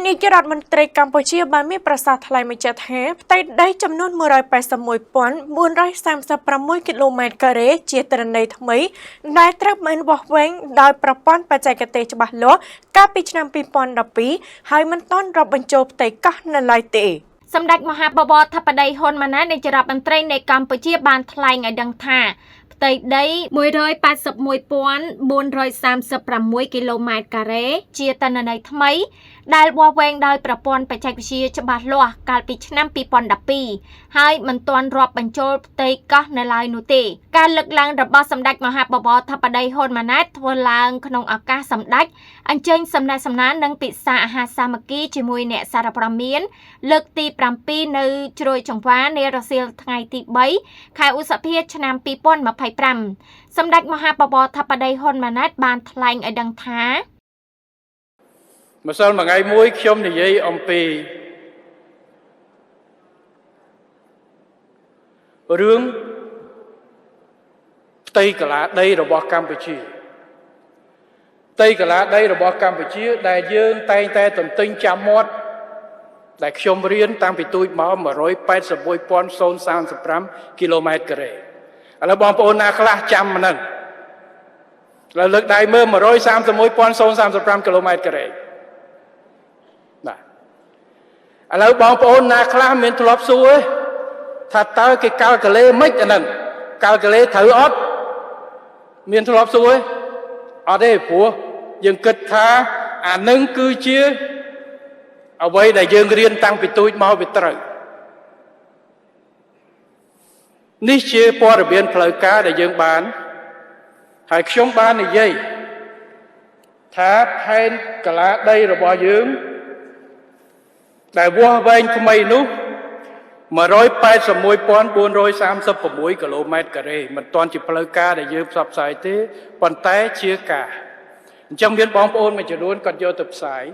នាយករដ្ឋមន្ត្រីកម្ពុជាបានមានប្រសាសន៍ថ្លែងបញ្ជាក់ថាផ្ទៃដីចំនួន 181,436 គីឡូម៉ែត្រការ៉េជាទិន្នន័យថ្មីដែលត្រូវបានវាស់វែងដោយប្រព័ន្ធបច្ចេកទេសច្បាស់លាស់កាលពីឆ្នាំ 2012 ហើយមិនទាន់រាប់បញ្ចូលផ្ទៃកោះនៅឡើយទេសម្ដេចមហាបវរធិបតីហ៊ុនម៉ាណែតនាយករដ្ឋមន្ត្រីនៃកម្ពុជាបានថ្លែងឲ្យដឹងថាផ្ទៃដី 181,436 គីឡូម៉ែត្រការ៉េជាទិន្នន័យថ្មីដែលវាស់វែងដោយប្រព័ន្ធបច្ចេកវិទ្យាច្បាស់លាស់កាលពីឆ្នាំ 2012 ហើយមិនទាន់រាប់បញ្ចូលផ្ទៃកោះនៅឡើយនោះទេការលើកឡើងរបស់សម្ដេចមហាបវរធិបតីហ៊ុនម៉ាណែតធ្វើឡើងក្នុងឱកាសសម្ដេចអញ្ជើញសំណេះសំណាលនិងពិសាអាហារសាមគ្គីជាមួយអ្នកសារព័ត៌មានលើកទី 7 នៅជ្រោយចង្វានារសៀលថ្ងៃទី 3 ខែឧសភាឆ្នាំ 2025 សម្ដេចមហាបវរធិបតីហ៊ុនម៉ាណែតបានថ្លែងឲ្យដឹងថាម្សិលមួយថ្ងៃមួយខ្ញុំនិយាយអំពីរឿងផ្ទៃកលាដីរបស់កម្ពុជាផ្ទៃកលាដីរបស់កម្ពុជាដែលយើងតែងតែទន្ទិញចាំមាត់ដែលខ្ញុំរៀនតាំងពីទូចមក 181,035 គីឡូម៉ែត្រការ៉េឥឡូវបងប្អូនណាខ្លះចាំមិនហ្នឹងលើកដៃមើល 131,035 គីឡូម៉ែត្រការ៉េឥឡូវបងប្អូនណាខ្លះមានធ្លាប់សួរថាតើគេកាល់កាឡេមិនអាហ្នឹងកាល់កាឡេត្រូវអត់មានធ្លាប់សួរអត់ទេព្រោះយើងគិតថាអានឹងគឺជាអ្វីដែលយើងរៀនតាំងពីទូចមកវាត្រូវនេះជាព័ត៌មានផ្លូវការដែលយើងបានហើយខ្ញុំបាននិយាយថាផែនកាឡាដីរបស់យើងដែលវាស់វែងថ្មីនោះ 181,436 គីឡូម៉ែត្រការ៉េមិនទាន់ជាផ្លូវការដែលយើងផ្សព្វផ្សាយទេប៉ុន្តែជាការអញ្ចឹងមានបងប្អូនមួយចំនួនគាត់យកទៅផ្សាយ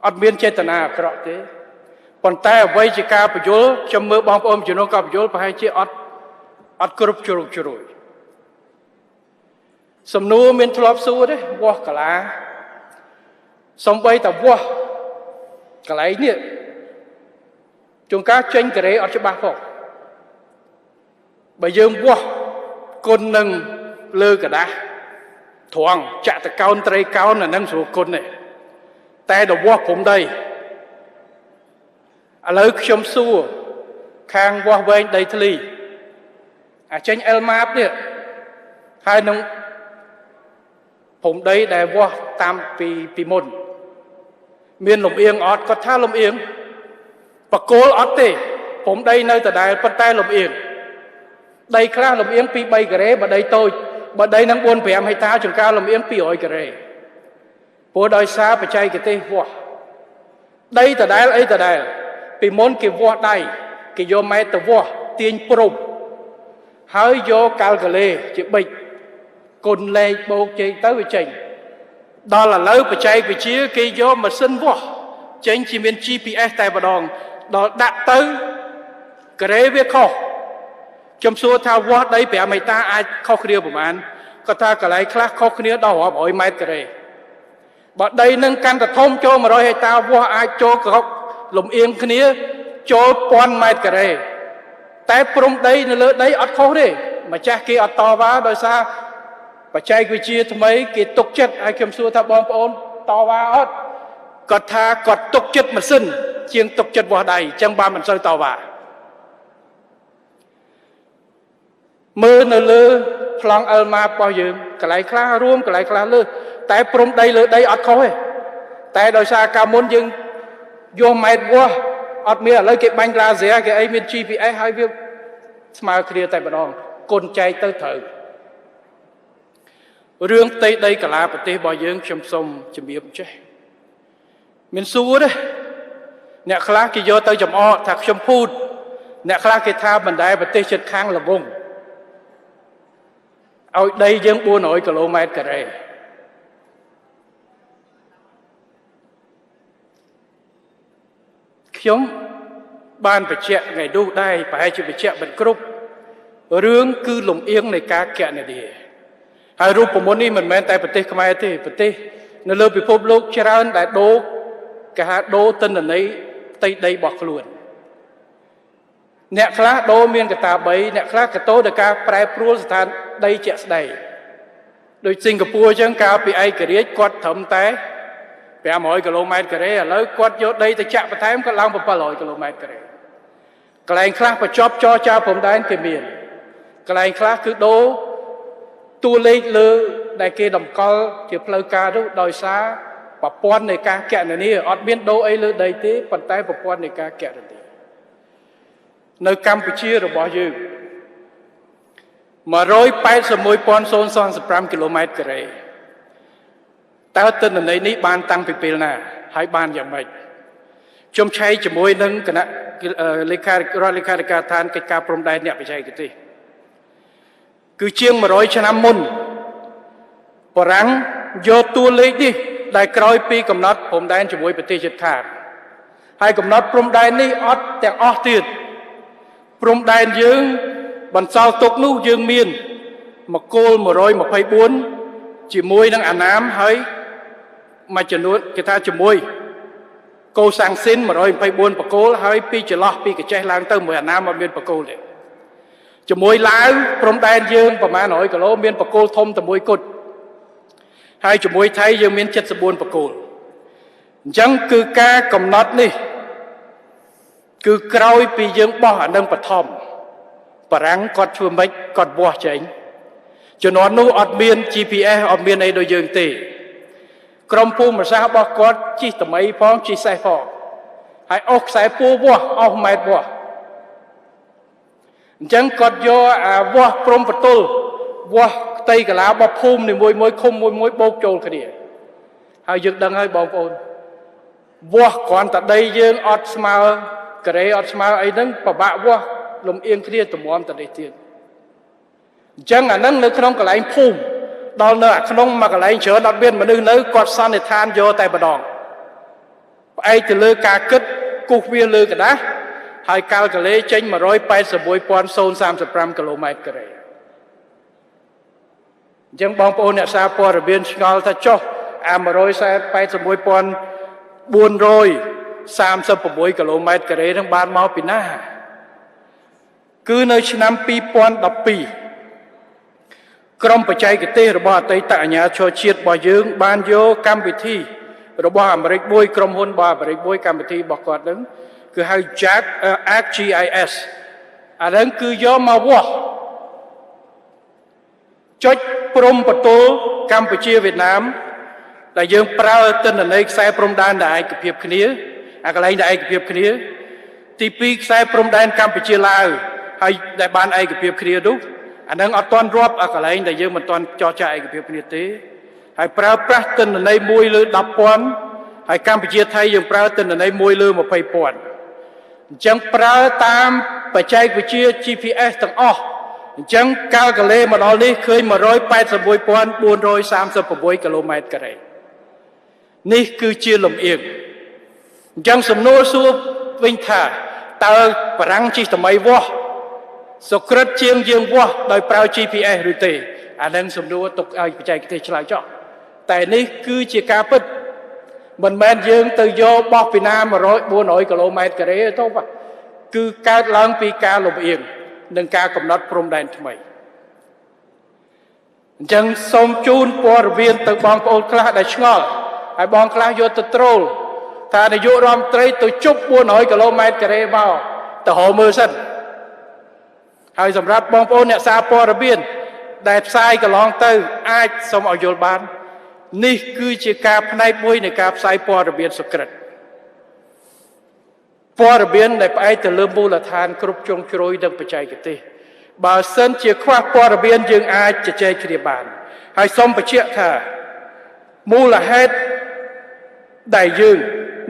អត់មានចេតនាអាក្រក់ទេប៉ុន្តែអ្វីជាការបញ្យល់ខ្ញុំមើលបងប្អូនចំនួនក៏បញ្យល់ប្រហែលជាអត់គ្រប់ជ្រុងជ្រោយសំណួរមានធ្លាប់សួរទេវាស់កាឡាសំបីតវាស់កន្លែងនេះជួនកាលចេញការ៉េអត់ច្បាស់ផងបើយើងវាស់គុណនឹងលើกระดาษត្រង់ចតកោណត្រីកោណអានឹងស្រួលគុណទេតែដល់វាស់ព្រំដីឥឡូវខ្ញុំសួរខាងវាស់វែងដីធ្លីអាចេញអេលម៉ាបនេះហើយនឹងព្រំដីដែលវាស់តាមពីមុនមានលំអៀងអត់គាត់ថាលំអៀងបកគោលអត់ទេព្រំដីនៅដដែលប៉ុន្តែលំអៀងដីខ្លះលំអៀង 2-3 ការ៉េបើដីតូចបើដីនឹង 4-5 ហិកតាចង្ការលំអៀង 200 ការ៉េព្រោះដោយសារបច្ចេកទេសវាស់ដីដដែលអីដដែលពីមុនគេវាស់ដៃគេយកម៉ែត្រទៅវាស់ទាញព្រំហើយយកកាល់កាឡេជាបិចគុណលេខបូកជែកទៅវាចេញដល់ឥឡូវបច្ចេកវិទ្យាគេយកម៉ាស៊ីនវាស់ចេញជាមាន GPS តែម្ដងដល់ដាក់ទៅការ៉េវាខុសខ្ញុំសួរថាវាស់ដី 5 ហិកតាអាចខុសគ្នាប្រហែលគាត់ថាកន្លែងខ្លះខុសគ្នាដល់រាប់រយម៉ែត្រការ៉េបើដីនឹងកាន់តែធំចូល 100 ហិកតាវាស់អាចចូលគ្រប់លំអៀងគ្នាចូល 1000 ម៉ែត្រការ៉េតែព្រំដីនៅលើដីអត់ខុសទេម្ចាស់គេអត់តវ៉ាដោយសារបច្ចេកវិទ្យាថ្មីគេទុកចិត្តហើយខ្ញុំសួរថាបងប្អូនតវ៉ាអត់គាត់ថាគាត់ទុកចិត្តម៉ាស៊ីនជាងទុកចិត្តវាស់ដៃអញ្ចឹងបានមិនសូវតវ៉ាមើលនៅលើប្លង់អិលម៉ារបស់យើងកន្លែងខ្លះរួមកន្លែងខ្លះលើតែព្រំដីលើដីអត់ខុសទេតែដោយសារកាលមុនយើងយកម៉ែត្រវាស់អត់មានឥឡូវគេបាញ់ឡាស៊ែរគេអីមាន GPS ហើយវាស្មើគ្នាតែម្ដងគុណចែកទៅត្រូវរឿងផ្ទៃដីកាឡាប្រទេសរបស់យើងខ្ញុំសូមជំរាបចេះមានសួរទេអ្នកខ្លះគេយកទៅចំអកថាខ្ញុំភូតអ្នកខ្លះគេថាបណ្ដែប្រទេសជិតខាងល្វងឲ្យដីយើង 400 គីឡូម៉ែត្រការ៉េខ្ញុំបានបញ្ជាក់ថ្ងៃនោះដែរប្រហែលជាបញ្ជាក់មិនគ្រប់រឿងគឺលំអៀងនៃការកណនាហើយរូបមន្តនេះមិនមែនតែប្រទេសខ្មែរទេប្រទេសនៅលើពិភពលោកច្រើនដែលដូរ គេហៅដូរទិន្នន័យផ្ទៃដីរបស់ខ្លួនអ្នកខ្លះដូរមានកត្តា3អ្នកខ្លះកតោដោយការប្រែប្រួលស្ថានដីជាក់ស្ដែងដូចសិង្ហបុរីអញ្ចឹងកាលពីឯករាជ្យគាត់ត្រឹមតែ500គីឡូម៉ែត្រការ៉េឥឡូវគាត់យកដីទៅចាក់បន្ថែមក៏ឡើង700គីឡូម៉ែត្រការ៉េកន្លែងខ្លះបញ្ចប់ចរចាព្រំដែនគេមានកន្លែងខ្លះគឺដូរតួលេខលើដែលគេតម្កល់ជាផ្លូវការនោះដោយសារប្រព័ន្ធនៃការគណនាអត់មានដូរអីលើដីទេប៉ុន្តែប្រព័ន្ធនៃការគណនានៅកម្ពុជារបស់យើង181,035គីឡូម៉ែត្រការ៉េតើទិន្នន័យនេះបានតាំងពីពេលណាហើយបានយ៉ាងម៉េចខ្ញុំឆែកជាមួយនឹងគណៈលេខាធិការឋានកិច្ចការព្រំដែនអ្នកបច្ចេកទេសគឺជាង100ឆ្នាំមុនបារាំងយកតួលេខនេះដែលក្រោយពីកំណត់ព្រំដែនជាមួយប្រទេសជិតខាងហើយកំណត់ព្រំដែននេះអត់ទាំងអស់ទៀតព្រំដែនយើងបន្សល់ទុកនោះយើងមានមកគោល124ជាមួយនឹងអាណាមហើយមួយចំនួនគេថាជាមួយកូសាំងស៊ីន124បកគោលហើយពីចន្លោះពីកញ្ចេះឡើងទៅមួយអាណាមអត់មានបកគោលទេជាមួយឡាវព្រំដែនយើងប្រមាណ100គីឡូមានបកគោលធំតែមួយគត់ហើយជាមួយថៃយើងមាន74បកគោលអញ្ចឹងគឺការកំណត់នេះគឺក្រោយពីយើងបោះអានឹងបឋមបារាំងគាត់ធ្វើម៉េចគាត់វាស់ចេញជំនាន់នោះអត់មាន GPS អត់មានអីដូចយើងទេក្រុមភូមិសាស្ត្ររបស់គាត់ជិះថ្មីផងជិះសេះផងហើយអស់ខ្សែពួរវាស់អស់ម៉ែត្រវាស់អញ្ចឹងគាត់យកអាវាស់ព្រំបន្ទល់វាស់ផ្ទៃកាឡារបស់ភូមិនីមួយឃុំមួយបូកចូលគ្នាហើយយើងដឹងហើយបងប្អូនវាស់គ្រាន់តែដីយើងអត់ស្មើការ៉េអត់ស្មើអីហ្នឹងពិបាកវាស់លំអៀងគ្នាតម្រាំតែនេះទៀតអញ្ចឹងអាហ្នឹងនៅក្នុងកន្លែងភូមិដល់នៅក្នុងមួយកន្លែងច្រើនអត់មានមនុស្សនៅគាត់សន្និដ្ឋានយកតែម្ដងផ្អែកទៅលើការគិតគូសវាលើกระดาษហើយកាល់កូលេចេញ181,035គីឡូម៉ែត្រការ៉េអញ្ចឹងបងប្អូនអ្នកសារព័ត៌មានឆ្ងល់ថាចុះអា181,436គីឡូម៉ែត្រការ៉េនឹងបានមកពីណាគឺនៅឆ្នាំ2012ក្រមបច្ចេកទេសរបស់អតីតអាជ្ញាធរជាតិរបស់យើងបានយកកម្មវិធីរបស់អាមេរិកមួយក្រុមហ៊ុនរបស់អាមេរិកមួយកម្មវិធីរបស់គាត់នឹងគឺហៅ ArcGIS អាហ្នឹងគឺយកមកវាស់ចុចព្រំបន្ទល់កម្ពុជាវៀតណាមដែលយើងប្រើទិន្នន័យខ្សែព្រំដែនដែលឯកភាពគ្នាអាកន្លែងដែលឯកភាពគ្នាទី2ខ្សែព្រំដែនកម្ពុជាឡាវហើយដែលបានឯកភាពគ្នានោះអានឹងអត់ទាន់រាប់អាកន្លែងដែលយើងមិនទាន់ចរចាឯកភាពគ្នាទេហើយប្រើប្រាស់ទិន្នន័យ1លើ 10,000 ហើយកម្ពុជាថៃយើងប្រើទិន្នន័យ1លើ 20,000 អញ្ចឹងប្រើតាមបច្ចេកវិទ្យា GPS ទាំងអស់អញ្ចឹងកាល់កូលេមកដល់នេះឃើញ181,436គីឡូម៉ែត្រការ៉េនេះគឺជាលំអៀងអញ្ចឹងសំណួរសួរវិញថាតើបារាំងជិះថ្មីវាស់សុក្រិតជាងយើងវាស់ដោយប្រើ GPS ឬទេអានឹងសំណួរទុកឲ្យបច្ចេកទេសឆ្លើយចោះតែនេះគឺជាការពិតមិនមែនយើងទៅយកបោះពីណា400គីឡូម៉ែត្រការ៉េទៅគឺកើតឡើងពីការលំអៀងនិងការកំណត់ព្រំដែនថ្មីអញ្ចឹងសូមជូនព័ត៌មានទៅបងប្អូនខ្លះដែលឆ្ងល់ហើយបងខ្លះយកទៅត្រូលថានាយករដ្ឋមន្ត្រីទៅជប់400គីឡូម៉ែត្រការ៉េមកទៅហៅមើលសិនហើយសម្រាប់បងប្អូនអ្នកសារព័ត៌មានដែលផ្សាយកន្លងទៅអាចសូមឲ្យយល់បាននេះគឺជាការផ្នែកមួយនៃការផ្សាយព័ត៌មានសុក្រិតព័ត៌មានដែលផ្អែកទៅលើមូលដ្ឋានគ្រប់ជ្រុងជ្រោយនិងបច្ចេកទេសបើសិនជាខ្វះព័ត៌មានយើងអាចជជែកគ្នាបានហើយសូមបញ្ជាក់ថាមូលហេតុដែលយើង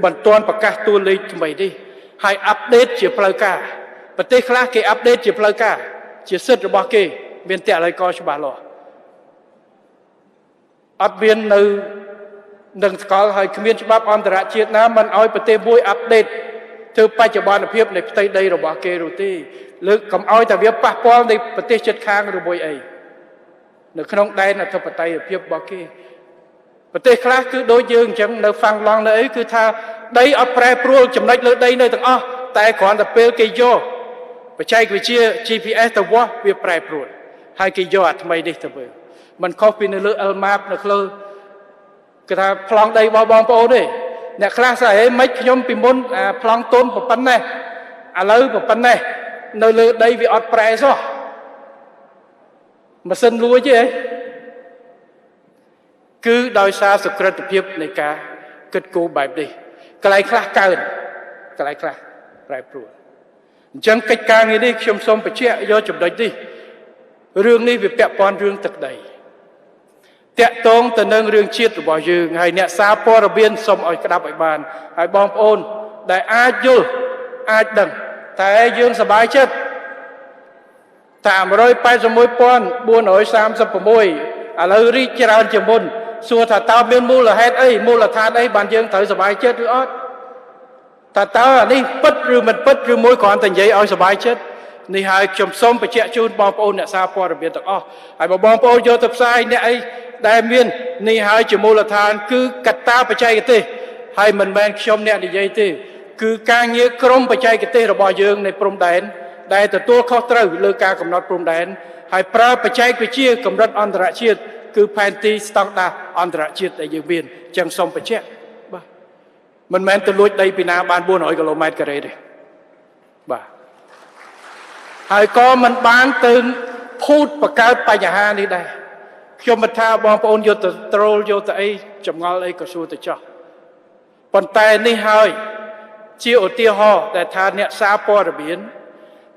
មិនទាន់ប្រកាសតួលេខថ្មីនេះហើយអាប់ដេតជាផ្លូវការប្រទេសខ្លះគេអាប់ដេតជាផ្លូវការជាសិទ្ធិរបស់គេមានតឡៃកច្បាស់លាស់អត់មាននៅនឹងស្កល់ហើយគ្មានច្បាប់អន្តរជាតិណាមិនឲ្យប្រទេសមួយអាប់ដេតធ្វើបច្ចុប្បន្នភាពនៃផ្ទៃដីរបស់គេនោះទេលើកកុំឲ្យតែវាប៉ះពាល់នៃប្រទេសជិតខាងឬមួយអីនៅក្នុងដែនអធិបតេយ្យភាពរបស់គេ ប្រទេសខ្លះគឺដូចយើងអញ្ចឹងនៅហ្វាំងឡង់នៅអីគឺថាដីអត់ប្រែប្រួលចំណុចលើដីនៅទាំងអស់តែគ្រាន់តែពេលគេយកបច្ចេកវិទ្យា GPS ទៅវាស់វាប្រែប្រួលហើយគេយកអាថ្មីនេះទៅមើលมันខុសពីនៅលើ L map នៅលើគេថាប្លង់ដីរបស់បងប្អូនទេអ្នកខ្លះស្អីមិនខ្ញុំពីមុនប្លង់ទុនប៉ុណ្ណេះឥឡូវប៉ុណ្ណេះនៅលើដីវាអត់ប្រែសោះម៉ាស៊ីនលួចទេគឺដោយសារសុក្រិតភាពនៃការគិតគូរបែបនេះកន្លែងខ្លះកើនកន្លែងខ្លះប្រែប្រួលអញ្ចឹងកិច្ចការងារនេះខ្ញុំសូមបញ្ជាក់យកចំណុចនេះរឿងនេះវាពាក់ព័ន្ធរឿងទឹកដីតាក់ទងទៅនឹងរឿងជាតិរបស់យើងហើយអ្នកសារព័ត៌មានសូមឲ្យក្តាប់ឲ្យបានហើយបងប្អូនដែលអាចយល់អាចដឹងតែយើងសប្បាយចិត្តតាម 186,436 ឥឡូវរីកច្រើនជាងមុនសួរថាតើមានមូលហេតុអីមូលដ្ឋានអីបានយើងត្រូវសប្បាយចិត្តឬអត់តើអានេះពិតឬមិនពិតឬមួយគ្រាន់តែនិយាយឲ្យសប្បាយចិត្តនេះហើយខ្ញុំសូមបញ្ជាក់ជូនបងប្អូនអ្នកសារព័ត៌មានទាំងអស់ហើយបងប្អូនយកទៅផ្សាយអ្នកអីដែលមាននេះហើយជាមូលដ្ឋានគឺកត្តាបច្ចេកទេសហើយមិនមែនខ្ញុំអ្នកនិយាយទេគឺការងារក្រុមបច្ចេកទេសរបស់យើងในព្រំដែនដែលទទួលខុសត្រូវលើការកំណត់ព្រំដែនហើយប្រើបច្ចេកវិទ្យាកម្រិតអន្តរជាតិគឺផែនទីស្តង់ដារអន្តរជាតិដែលយើងមានចឹងសូមបញ្ជាក់បាទមិនមែនទៅលួចដីពីណាបាន400គីឡូម៉ែត្រការ៉េទេបាទហើយក៏មិនបានទៅភូតបង្កើតបញ្ហានេះដែរខ្ញុំមិនថាបងប្អូនយកទៅត្រូលយកទៅអីចម្ងល់អីក៏សួរទៅចោះប៉ុន្តែនេះហើយជាឧទាហរណ៍ដែលថាអ្នកសារព័ត៌មាន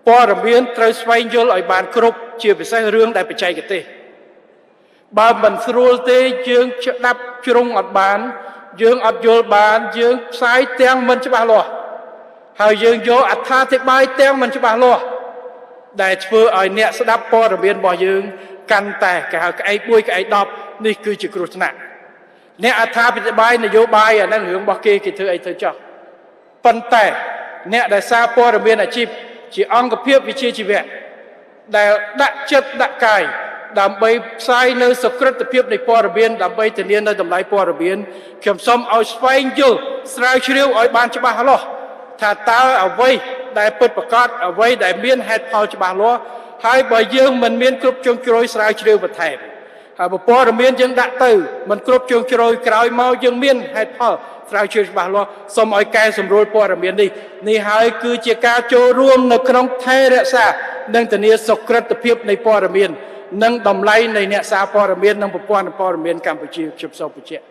ត្រូវស្វែងយល់ឲ្យបានគ្រប់ជាពិសេសរឿងដែលបច្ចេកទេសបើមិនស្រួលទេយើងស្ដាប់ជ្រុងអត់បានយើងអត់យល់បានយើងផ្សាយទាំងមិនច្បាស់លាស់ហើយយើងយកអត្ថាធិប្បាយទាំងមិនច្បាស់លាស់ដែលធ្វើឲ្យអ្នកស្ដាប់ព័ត៌មានរបស់យើងកាន់តែគេហៅក្អែក1ក្អែក10នេះគឺជាគ្រោះថ្នាក់អ្នកអត្ថាធិប្បាយនយោបាយអាហ្នឹងរឿងរបស់គេធ្វើអីទៅចោះប៉ុន្តែអ្នកដែលសារព័ត៌មានអាជីពជាអង្គភាពវិជ្ជាជីវៈដែលដាក់ចិត្តដាក់កាយដើម្បីផ្សាយនៅសុក្រិតភាពនៃព័ត៌មានដើម្បីធានានៅតម្លៃព័ត៌មានខ្ញុំសូមឲ្យស្វែងយល់ស្រាវជ្រាវឲ្យបានច្បាស់លាស់ថាតើអ្វីដែលពិតប្រាកដអ្វីដែលមានហេតុផលច្បាស់លាស់ហើយបើយើងមិនមានគ្រប់ជ្រុងជ្រោយស្រាវជ្រាវបន្ថែមហើយព័ត៌មានយើងដាក់ទៅមិនគ្រប់ជ្រុងជ្រោយក្រោយមកយើងមានហេតុផលស្រាវជ្រាវច្បាស់លាស់សូមឲ្យកែសម្រួលព័ត៌មាននេះហើយគឺជាការចូលរួមនៅក្នុងថែរក្សានិងធានាសុក្រិតភាពនៃព័ត៌មាននិងតម្លៃនៃអ្នកសារព័ត៌មាននិងប្រព័ន្ធព័ត៌មានកម្ពុជាខ្ញុំសូមបញ្ជាក់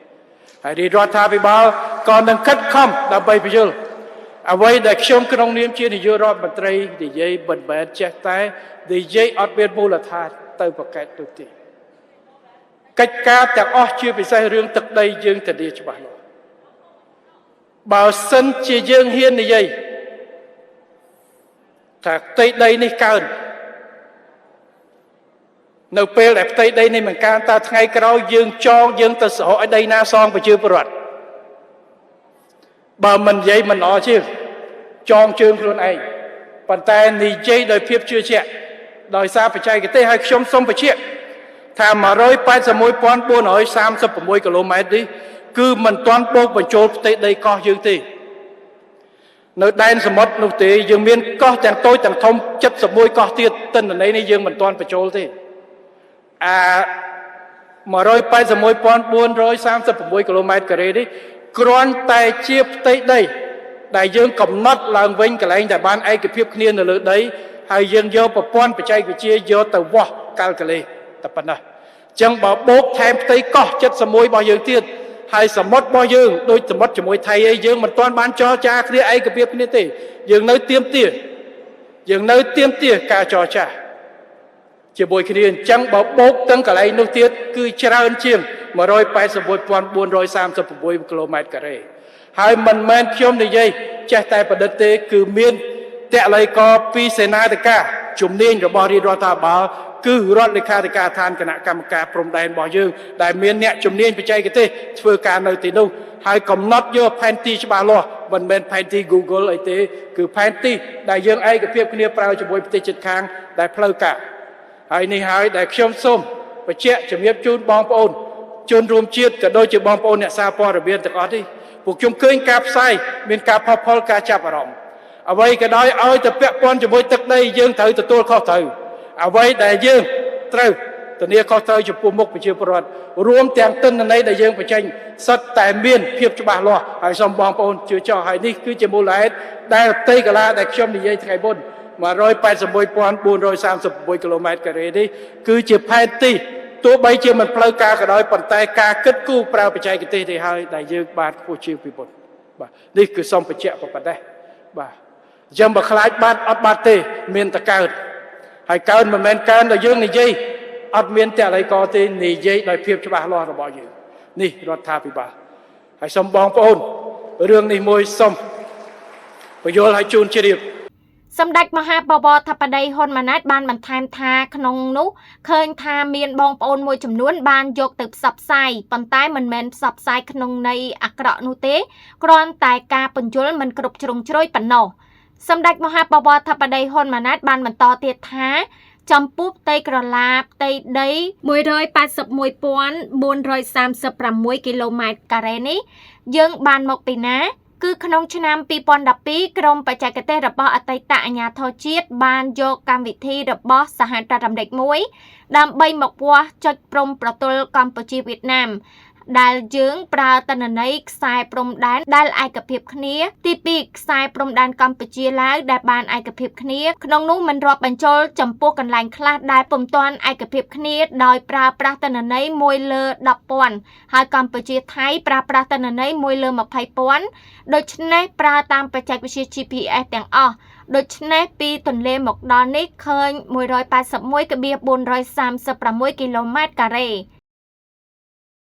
ហើយរាជរដ្ឋាភិបាលក៏នឹងខិតខំដើម្បីពន្យល់អ្វីដែលខ្ញុំក្នុងនាមជានាយករដ្ឋមន្ត្រីនិយាយមិនមែនចេះតែនិយាយអត់មានមូលដ្ឋានទៅប្រកែកទៅទេកិច្ចការទាំងអស់ជាពិសេសរឿងទឹកដីយើងធានាច្បាស់លាស់បើសិនជាយើងហ៊ាននិយាយថាផ្ទៃដីនេះកើននៅពេលដែលផ្ទៃដីនេះមិនកើនតើថ្ងៃក្រោយយើងទៅស្រកឲ្យដីណាសងប្រជាពលរដ្ឋបើមិននិយាយមិនអជាងចងជើងខ្លួនឯងប៉ុន្តែនិយាយដោយភាពជឿជាក់ដោយសារបច្ចេកទេសហើយខ្ញុំសូមបញ្ជាក់ថា 181,436 គីឡូម៉ែត្រនេះគឺមិនទាន់បូកបញ្ចូលផ្ទៃដីកោះយើងទេនៅដែនសមុទ្រនោះទេយើងមានកោះទាំងតូចទាំងធំ71កោះទៀតទិន្នន័យនេះយើងមិនទាន់បញ្ចូលទេ181,436 គីឡូម៉ែត្រការ៉េនេះគ្រាន់តែជាផ្ទៃដីដែលយើងកំណត់ឡើងវិញកន្លែងដែលបានឯកភាពគ្នានៅលើដីហើយយើងយកប្រព័ន្ធបច្ចេកវិទ្យាយកទៅវាស់កាល់កូលេតែប៉ុណ្ណោះអញ្ចឹងបើបូកថែមផ្ទៃកោះ71របស់យើងទៀតហើយសមុទ្ររបស់យើងដូចសមុទ្រជាមួយថៃឯងយើងមិនទាន់បានចរចាគ្នាឯកភាពគ្នាទេយើងនៅទៀមទាការចរចាជាមួយគ្នាអញ្ចឹងបើបូកទាំងកន្លែងនោះទៀតគឺច្រើនជាង 181,436 គីឡូម៉ែត្រការ៉េហើយមិនមែនខ្ញុំនិយាយចេះតែប្រឌិតទេគឺមានតល័យកពីសេនាធិការជំនាញរបស់រាជរដ្ឋាភិបាលគឺរដ្ឋលេខាធិការដ្ឋានគណៈកម្មការព្រំដែនរបស់យើងដែលមានអ្នកជំនាញបច្ចេកទេសធ្វើការនៅទីនោះហើយកំណត់យកផែនទីច្បាស់លាស់មិនមែនផែនទី Google អីទេគឺផែនទីដែលយើងឯកភាពគ្នាប្រើជាមួយប្រទេសជិតខាងដែលផ្លូវការហើយនេះហើយដែលខ្ញុំសូមបញ្ជាក់ជំរាបជូនបងប្អូន ជនរួមជាតិក៏ដូចជាបងប្អូនអ្នកសារព័ត៌មានទាំងអស់នេះពួកខ្ញុំឃើញការផ្សាយមានការផុសផុលការចាប់អារម្មណ៍អ្វីក៏ដោយឲ្យទៅពាក់ព័ន្ធជាមួយទឹកដីយើងត្រូវទទួលខុសត្រូវអ្វីដែលយើងត្រូវធានាខុសត្រូវចំពោះមុខប្រជាពលរដ្ឋរួមទាំងទិន្នន័យដែលយើងបញ្ចេញសិតតែមានភាពច្បាស់លាស់ហើយសូមបងប្អូនជឿចោះហើយនេះគឺជាមូលហេតុដែលផ្ទៃកន្លាដែលខ្ញុំនិយាយថ្ងៃមុន 181,436 គីឡូម៉ែត្រការ៉េនេះគឺជាផែនទីទោះបីជាមិនផ្លូវការក៏ដោយប៉ុន្តែការគិតគូរប្រើបច្ចេកទេសនេះហើយដែលយើងបានគូជាពីមុនបាទនេះគឺសូមបញ្ជាក់ប៉ុណ្ណេះបាទអញ្ចឹងបើខ្លាចបាត់អត់បាត់ទេមានតែកើតហើយកើតមិនមែនកើនដល់យើងនិយាយអត់មានតែអីក៏ទេនិយាយដោយភាពច្បាស់លាស់របស់យើងនេះរដ្ឋាភិបាលហើយសូមបងប្អូនរឿងនេះមួយសូមបញ្យល់ឲ្យជូនជ្រាប សម្ដេចមហាបវរធិបតីហ៊ុនម៉ាណែតបានបន្ថែមថាក្នុងនោះឃើញថាមានបងប្អូនមួយចំនួនបានយកទៅផ្សព្វផ្សាយប៉ុន្តែមិនមែនផ្សព្វផ្សាយក្នុងន័យអាក្រក់នោះទេគ្រាន់តែការបញ្យល់មិនគ្រប់ជ្រុងជ្រោយប៉ុណ្ណោះសម្ដេចមហាបវរធិបតីហ៊ុនម៉ាណែតបានបន្តទៀតថាចំពោះផ្ទៃក្រឡាផ្ទៃដី 181,436 គីឡូម៉ែត្រការ៉េនេះយើងបានមកពីណាគឺក្នុងឆ្នាំ 2012 ក្រមបច្ចេកទេសរបស់អតីតអាជ្ញាធរជាតិបានយកកម្មវិធីរបស់សហរដ្ឋអាមេរិកមួយដើម្បីមកវាស់ចុចព្រំប្រទល់កម្ពុជាវៀតណាមដែលយើងប្រើទិន្នន័យខ្សែព្រំដែនដែលឯកភាពគ្នាទី2ខ្សែព្រំដែនកម្ពុជាឡាវដែលបានឯកភាពគ្នាក្នុងនោះមិនរាប់បញ្ចូលចំពោះកន្លែងខ្លះដែលពុំទាន់ឯកភាពគ្នាដោយប្រើប្រាស់ទិន្នន័យ1លើ 10,000 ហើយកម្ពុជាថៃប្រើប្រាស់ទិន្នន័យ1លើ 20,000 ដូច្នេះប្រើតាមបច្ចេកវិទ្យា GPS ទាំងអស់ដូច្នេះពីទន្លេមកដល់នេះឃើញ 181,436 គីឡូម៉ែត្រការ៉េ